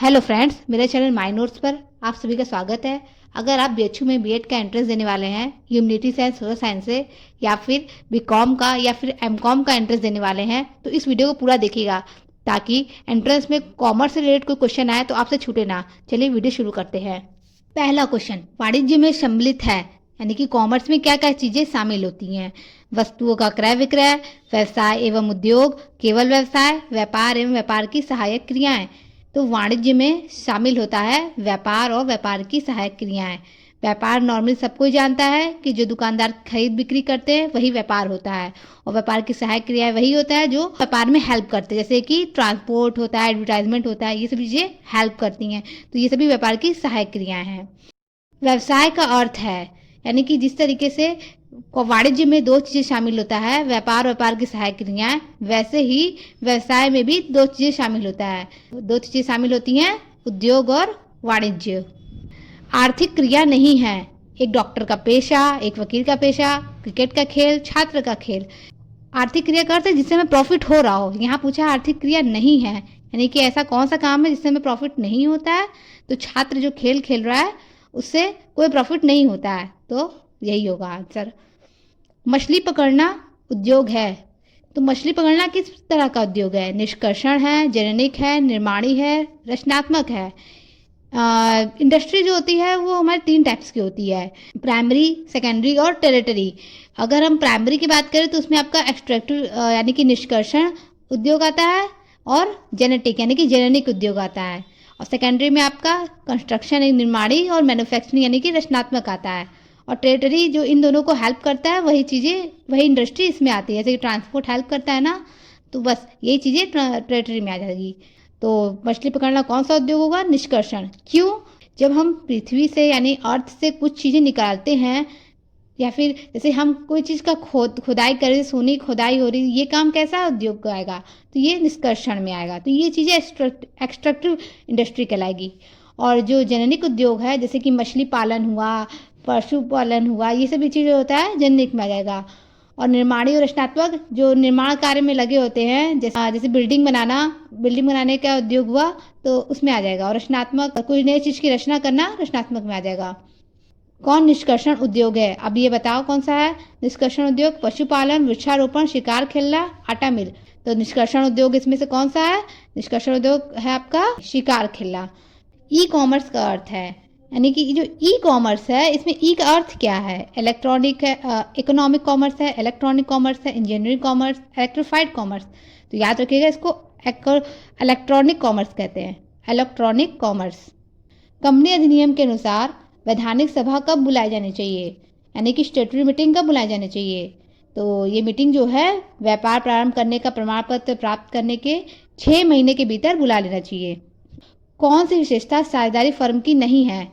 Hello friends, मेरे channel my notes पर आप सभी का स्वागत है। अगर आप बीएचयू में बीएड का एंट्रेंस देने वाले हैं, ह्यूमैनिटी साइंस, सोशल साइंस से, या फिर बीकॉम का या फिर एमकॉम का एंट्रेंस देने वाले हैं, तो इस वीडियो को पूरा देखिएगा ताकि एंट्रेंस में कॉमर्स से रिलेटेड कोई क्वेश्चन आए तो आपसे छूटे ना। चलिए वीडियो शुरू करते हैं। पहला क्वेश्चन, वाणिज्य में सम्मिलित है, यानी कि कॉमर्स में क्या क्या चीजें शामिल होती हैं। वस्तुओं का क्रय विक्रय, व्यवसाय एवं उद्योग, केवल व्यवसाय, व्यापार एवं व्यापार की सहायक क्रियाएं। तो वाणिज्य में शामिल होता है व्यापार और व्यापार की सहायक क्रियाएं। व्यापार नॉर्मली सबको जानता है कि जो दुकानदार खरीद बिक्री करते हैं वही व्यापार होता है, और व्यापार की सहायक क्रियाएं वही होता है जो व्यापार में हेल्प करते हैं, जैसे कि ट्रांसपोर्ट होता है, एडवर्टाइजमेंट होता है, ये सभी चीज़ें हेल्प करती हैं। तो ये सभी व्यापार की सहायक क्रियाएं हैं। व्यवसाय का अर्थ है, यानी कि जिस तरीके से वाणिज्य में दो चीजें शामिल होता है, व्यापार, व्यापार की सहायक क्रियाएं, वैसे ही व्यवसाय में भी दो चीजें शामिल होता है। दो चीजें शामिल होती हैं, उद्योग और वाणिज्य। आर्थिक क्रिया नहीं है, एक डॉक्टर का पेशा, एक वकील का पेशा, क्रिकेट का खेल, छात्र का खेल। आर्थिक क्रिया का अर्थ है जिससे हमें प्रॉफिट हो रहा हो। यहाँ पूछा आर्थिक क्रिया नहीं है, यानी कि ऐसा कौन सा काम है जिससे हमें प्रॉफिट नहीं होता है। तो छात्र जो खेल खेल रहा है उससे कोई प्रॉफिट नहीं होता है, तो यही होगा आंसर। मछली पकड़ना उद्योग है, तो मछली पकड़ना किस तरह का उद्योग है? निष्कर्षण है, जननिक है, निर्माणी है, रचनात्मक है। इंडस्ट्री जो होती है वो हमारे तीन टाइप्स की होती है, प्राइमरी, सेकेंडरी और टेरिटरी। अगर हम प्राइमरी की बात करें तो उसमें आपका एक्सट्रैक्टिव यानी कि निष्कर्षण उद्योग आता है, और जेनेटिक यानी कि जेनेटिक उद्योग आता है। और सेकेंडरी में आपका कंस्ट्रक्शन, निर्माणी और मैन्युफैक्चरिंग यानी कि रचनात्मक आता है। और टेरिटरी जो इन दोनों को हेल्प करता है, वही चीज़ें, वही इंडस्ट्री इसमें आती है। जैसे कि ट्रांसपोर्ट हेल्प करता है ना, तो बस यही चीज़ें टेरिटरी में आ जाएगी। तो मछली पकड़ना कौन सा उद्योग होगा? निष्कर्षण। क्यों? जब हम पृथ्वी से यानी अर्थ से कुछ चीज़ें निकालते हैं, या फिर जैसे हम कोई चीज़ का खुदाई करें, सोने की खुदाई हो रही, ये काम कैसा उद्योग का आएगा? तो ये निष्कर्षण में आएगा। तो ये चीज़ें एक्सट्रैक्टिव इंडस्ट्री कहलाएगी। और जो जननिक उद्योग है, जैसे कि मछली पालन हुआ, पशुपालन हुआ, ये सभी चीज़ें होता है जननिक में आ जाएगा। और निर्माणी और रचनात्मक जो निर्माण कार्य में लगे होते हैं, जैसे बिल्डिंग बनाने का उद्योग हुआ तो उसमें आ जाएगा। और रचनात्मक, कोई नई चीज़ की रचना करना, रचनात्मक में आ जाएगा। कौन निष्कर्षण उद्योग है? अब ये बताओ कौन सा है निष्कर्षण उद्योग? पशुपालन, वृक्षारोपण, शिकार खेलना, आटा मिल। तो निष्कर्षण उद्योग इसमें से कौन सा है? निष्कर्षण उद्योग है आपका शिकार खेलना। ई कॉमर्स का अर्थ है, यानी कि जो ई कॉमर्स है, इसमें ई का अर्थ क्या है? इलेक्ट्रॉनिक है, इकोनॉमिक कॉमर्स है, इलेक्ट्रॉनिक कॉमर्स है, इंजीनियरिंग कॉमर्स, इलेक्ट्रिफाइड कॉमर्स। तो याद रखिएगा, इसको इलेक्ट्रॉनिक कॉमर्स कहते हैं, इलेक्ट्रॉनिक कॉमर्स। कंपनी अधिनियम के अनुसार वैधानिक सभा कब बुलाई जानी चाहिए, यानी कि स्टेटरी मीटिंग कब बुलाई जानी चाहिए? तो ये मीटिंग जो है व्यापार प्रारंभ करने का प्रमाण पत्र प्राप्त करने के 6 महीने के भीतर बुला लेना चाहिए। कौन सी विशेषता साझेदारी फर्म की नहीं है?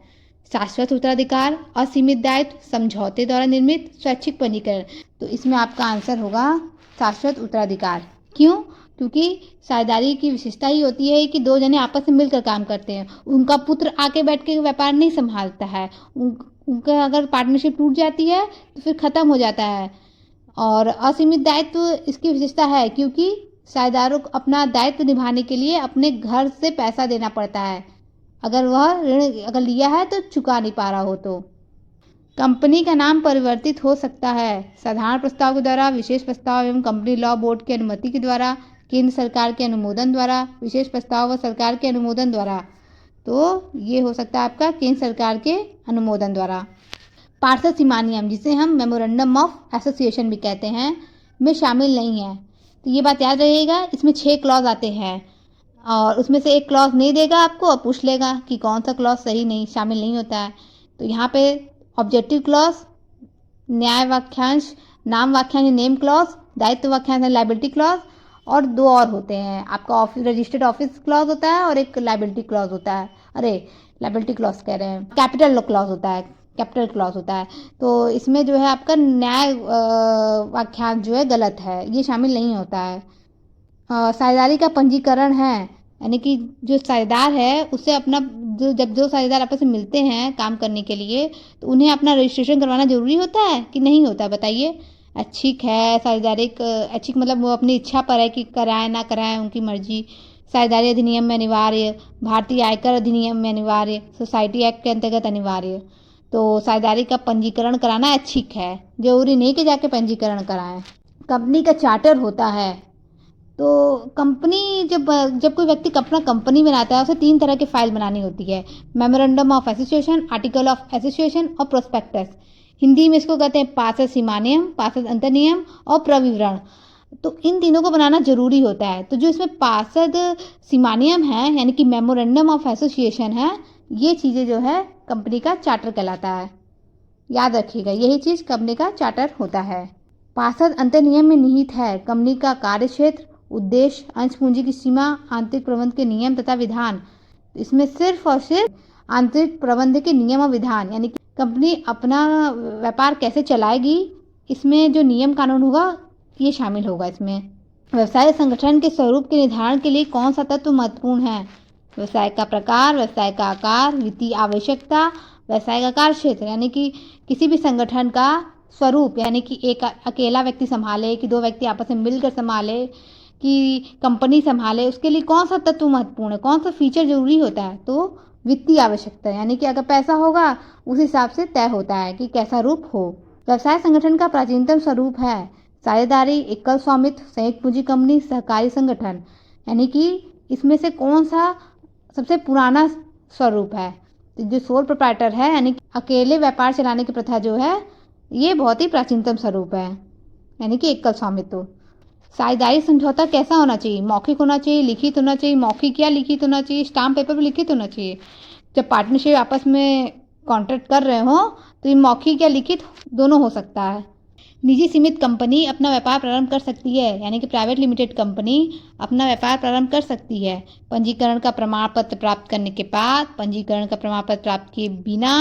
शाश्वत उत्तराधिकार, असीमित दायित्व, समझौते द्वारा निर्मित, स्वैच्छिक पंजीकरण। तो इसमें आपका आंसर होगा शाश्वत उत्तराधिकार। क्यों? क्योंकि साझेदारी की विशेषता ही होती है कि दो जने आपस में मिलकर काम करते हैं। उनका पुत्र आके बैठ के व्यापार नहीं संभालता है, उनका अगर पार्टनरशिप टूट जाती है तो फिर ख़त्म हो जाता है। और असीमित दायित्व इसकी विशेषता है क्योंकि साझेदारों को अपना दायित्व निभाने के लिए अपने घर से पैसा देना पड़ता है, अगर वह ऋण अगर लिया है तो चुका नहीं पा रहा हो। तो कंपनी का नाम परिवर्तित हो सकता है साधारण प्रस्ताव के द्वारा, विशेष प्रस्ताव एवं कंपनी लॉ बोर्ड की अनुमति के द्वारा, केंद्र सरकार के अनुमोदन द्वारा, विशेष प्रस्ताव व सरकार के अनुमोदन द्वारा। तो ये हो सकता है आपका केंद्र सरकार के अनुमोदन द्वारा। पार्षद सीमा नियम, जिसे हम मेमोरेंडम ऑफ एसोसिएशन भी कहते हैं, में शामिल नहीं है। तो ये बात याद रहिएगा, इसमें 6 क्लॉज आते हैं और उसमें से एक क्लॉज नहीं देगा आपको और पूछ लेगा कि कौन सा क्लॉज सही नहीं शामिल नहीं होता है। तो यहाँ पे ऑब्जेक्टिव क्लॉज, न्याय वाक्यांश, नाम वाक्यांश नेम क्लॉज, दायित्व वाक्यांश लाइबिलिटी क्लॉज, और 2 और होते हैं आपका ऑफिस रजिस्टर्ड ऑफिस क्लॉज होता है और एक लाइबिलिटी क्लॉज होता है। अरे लाइबिलिटी क्लॉज कह रहे हैं, कैपिटल क्लॉज होता है, कैपिटल क्लॉज होता है। तो इसमें जो है आपका न्याय वाक्यांश जो है गलत है, ये शामिल नहीं होता है। साझेदारी का पंजीकरण है, यानी कि जो साझेदार है उसे अपना जब दो साझेदार आपस में मिलते हैं काम करने के लिए तो उन्हें अपना रजिस्ट्रेशन करवाना जरूरी होता है कि नहीं होता है? बताइए। ऐच्छिक है साझेदारी, ऐच्छिक मतलब वो अपनी इच्छा पर है कि कराएं ना कराएं, उनकी मर्जी। साझेदारी अधिनियम में अनिवार्य, भारतीय आयकर अधिनियम में अनिवार्य, सोसाइटी एक्ट के अंतर्गत अनिवार्य। तो साझेदारी का पंजीकरण कराना ऐच्छिक है, जरूरी नहीं कि जाके पंजीकरण कराएं। कंपनी का चार्टर होता है, तो कंपनी जब कोई व्यक्ति अपना कंपनी बनाता है उसे 3 तरह की फाइल बनानी होती है, memorandum of association, article of association और प्रोस्पेक्टस। हिंदी में इसको कहते हैं पार्षद सीमानियम, पार्षद अंतर्नियम और प्रविवरण। तो इन तीनों को बनाना जरूरी होता है। तो जो इसमें पार्षद सीमानियम है यानी कि मेमोरेंडम ऑफ एसोसिएशन है, ये चीज़ें जो है कंपनी का चार्टर कहलाता है। याद रखिएगा, यही चीज़ कंपनी का चार्टर होता है। पार्षद अंतर्नियम में निहित है कंपनी का कार्यक्षेत्र, उद्देश्य, अंश पूंजी की सीमा, आंतरिक प्रबंध के नियम तथा विधान। इसमें सिर्फ और सिर्फ आंतरिक प्रबंध के नियम और विधान यानी कि कंपनी अपना व्यापार कैसे चलाएगी, इसमें जो नियम कानून होगा ये शामिल होगा। इसमें व्यवसाय संगठन के स्वरूप के निर्धारण के लिए कौन सा तत्व महत्वपूर्ण है? व्यवसाय का प्रकार, व्यवसाय का आकार, वित्तीय आवश्यकता, व्यवसाय का कार्य क्षेत्र। यानी कि किसी भी संगठन का स्वरूप यानी कि एक अकेला व्यक्ति संभाले कि 2 व्यक्ति आपस में मिलकर संभाले कि कंपनी संभाले, उसके लिए कौन सा तत्व महत्वपूर्ण है, कौन सा फीचर जरूरी होता है? तो वित्तीय आवश्यकता यानी कि अगर पैसा होगा उस हिसाब से तय होता है कि कैसा रूप हो। व्यवसाय संगठन का प्राचीनतम स्वरूप है साझेदारी, एकल स्वामित्व, संयुक्त पूंजी कंपनी, सहकारी संगठन। यानी कि इसमें से कौन सा सबसे पुराना स्वरूप है? तो जो सोल प्रोप्राइटर है यानी कि अकेले व्यापार चलाने की प्रथा जो है, ये बहुत ही प्राचीनतम स्वरूप है यानी कि एकल स्वामित्व। साझेदारी समझौता कैसा होना चाहिए? मौखिक होना चाहिए, लिखित होना चाहिए, मौखिक या लिखित होना चाहिए, स्टाम्प पेपर पर लिखित होना चाहिए। जब पार्टनरशिप आपस में कॉन्ट्रैक्ट कर रहे हो तो ये मौखिक या लिखित दोनों हो सकता है। निजी सीमित कंपनी अपना व्यापार प्रारंभ कर सकती है यानी कि प्राइवेट लिमिटेड कंपनी अपना व्यापार प्रारंभ कर सकती है पंजीकरण का प्रमाण पत्र प्राप्त करने के बाद, पंजीकरण का प्रमाण पत्र प्राप्त किए बिना,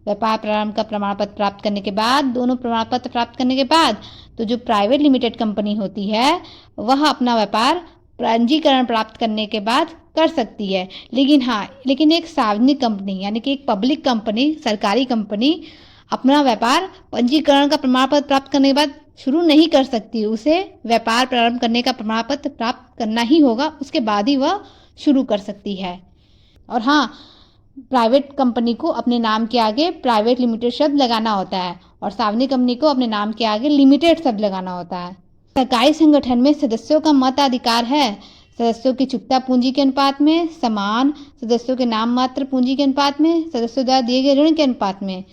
व्यापार प्रारंभ का प्रमाण पत्र प्राप्त करने के बाद, दोनों प्रमाण पत्र प्राप्त करने के बाद। तो जो प्राइवेट लिमिटेड कंपनी होती है वह अपना व्यापार पंजीकरण प्राप्त करने के बाद कर सकती है। लेकिन एक सार्वजनिक कंपनी यानी कि एक पब्लिक कंपनी, सरकारी कंपनी अपना व्यापार पंजीकरण का प्रमाण पत्र प्राप्त करने के बाद शुरू नहीं कर सकती। उसे व्यापार प्रारंभ करने का प्रमाण पत्र प्राप्त करना ही होगा, उसके बाद ही वह शुरू कर सकती है। और हाँ, प्राइवेट कंपनी को अपने नाम के आगे प्राइवेट लिमिटेड शब्द लगाना होता है और सार्वजनिक कंपनी को अपने नाम के आगे लिमिटेड शब्द लगाना होता है। सरकारी संगठन में सदस्यों का मताधिकार है सदस्यों की चुकता पूंजी के अनुपात में, समान सदस्यों के नाम मात्र पूंजी के अनुपात में, सदस्यों द्वारा दिए गए ऋण के अनुपात में।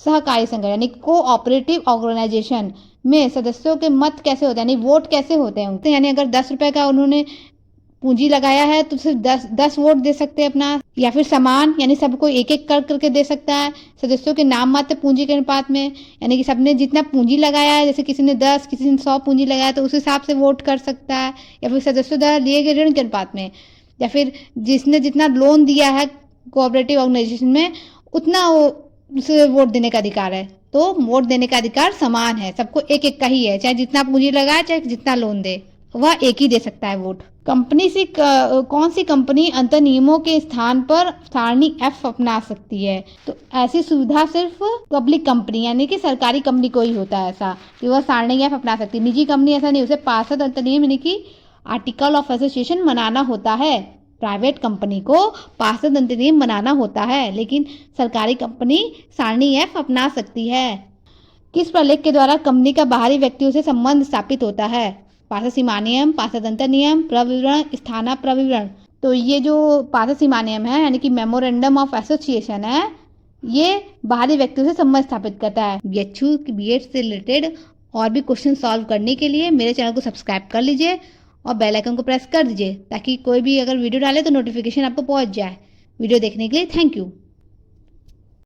सहकारी संगठन यानी कोऑपरेटिव ऑर्गेनाइजेशन में सदस्यों के मत कैसे होते हैं यानी वोट कैसे होते हैं उनके, यानी अगर 10 रुपए का उन्होंने पूंजी लगाया है तो सिर्फ 10 वोट दे सकते हैं अपना, या फिर समान यानी सबको एक एक कर करके दे सकता है सदस्यों के नाम मात्र पूंजी के अनुपात में, यानी कि सबने जितना पूंजी लगाया है, जैसे किसी ने 10 किसी ने 100 पूंजी लगाया तो उस हिसाब से वोट कर सकता है, या फिर सदस्यों द्वारा लिए गए ऋण के अनुपात में, या फिर जिसने जितना लोन दिया है कोऑपरेटिव ऑर्गेनाइजेशन में उतना उसे वोट देने का अधिकार है। तो वोट देने का अधिकार समान है, सबको एक एक का ही है, चाहे जितना पूंजी लगाए चाहे जितना लोन दे वह एक ही दे सकता है वोट। कंपनी से कौन सी कंपनी अंतर नियमों के स्थान पर सारणी F अपना सकती है? तो ऐसी सुविधा सिर्फ पब्लिक कंपनी यानी कि सरकारी कंपनी को ही होता है ऐसा कि वह सारणी F अपना सकती है। निजी कंपनी ऐसा नहीं, उसे पार्षद अंतर नियम यानी कि आर्टिकल ऑफ एसोसिएशन मनाना होता है। प्राइवेट कंपनी को पार्षद अंतर नियम मनाना होता है, लेकिन सरकारी कंपनी सारणी F अपना सकती है। किस प्रलेख के द्वारा कंपनी का बाहरी व्यक्तियों से संबंध स्थापित होता है? पार्षद सीमा नियम, पार्षद अंतर नियम, प्रविवरण, स्थाना प्रविवरण। तो ये जो पार्षद सीमा नियम है यानी कि मेमोरेंडम ऑफ एसोसिएशन है, ये बाहरी व्यक्तियों से संबंध स्थापित करता है। बीएचयू की बीएड से रिलेटेड और भी क्वेश्चन सॉल्व करने के लिए मेरे चैनल को सब्सक्राइब कर लीजिए और बेल आइकन को प्रेस कर दीजिए ताकि कोई भी अगर वीडियो डाले तो नोटिफिकेशन आपको पहुंच जाए। वीडियो देखने के लिए थैंक यू।